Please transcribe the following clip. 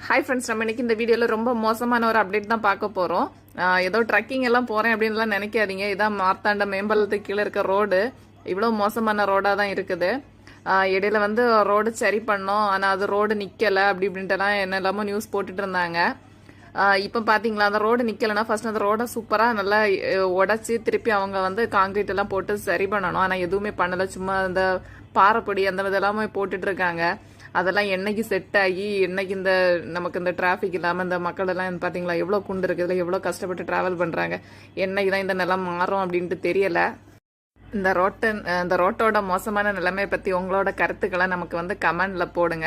Hi friends, நம்ம இன்னைக்கு இந்த வீடியோவில் ரொம்ப மோசமான ஒரு அப்டேட் தான் பார்க்க போகிறோம். ஏதோ ட்ரக்கிங் எல்லாம் போகிறேன் அப்படின்லாம் நினைக்காதீங்க. இதான் மார்த்தாண்ட மேம்பாலத்துக்கு கீழே இருக்க ரோடு. இவ்வளோ மோசமான ரோடாக தான் இருக்குது. இடையில வந்து ரோடு சரி பண்ணோம், ஆனால் அது ரோடு நிற்கலை அப்படி இப்படின்ட்டுலாம் என்னெல்லாமோ நியூஸ் போட்டுட்டு இருந்தாங்க. இப்போ பார்த்தீங்களா, அந்த ரோடு நிற்கலைன்னா ஃபர்ஸ்ட் அந்த ரோடை சூப்பராக நல்லா உடச்சி திருப்பி அவங்க வந்து காங்கிரீட் எல்லாம் போட்டு சரி பண்ணணும். ஆனால் எதுவுமே பண்ணலை, சும்மா அந்த பாறைப்பொடி அந்த இதெல்லாமே போட்டுட்டு இருக்காங்க. அதெல்லாம் என்னைக்கு செட் ஆகி என்னைக்கு இந்த நமக்கு இந்த டிராஃபிக் இல்லாமல் இந்த மக்கள் எல்லாம் பார்த்தீங்களா எவ்வளோ குண்டு இருக்குதுல, எவ்வளோ கஷ்டப்பட்டு ட்ராவல் பண்ணுறாங்க. என்னைக்கு தான் இந்த நிலம் மாறும் அப்படின்ட்டு தெரியல. இந்த ரோட்டோட மோசமான நிலைமையை பற்றி உங்களோட கருத்துக்களை நமக்கு வந்து கமெண்ட்ல போடுங்க.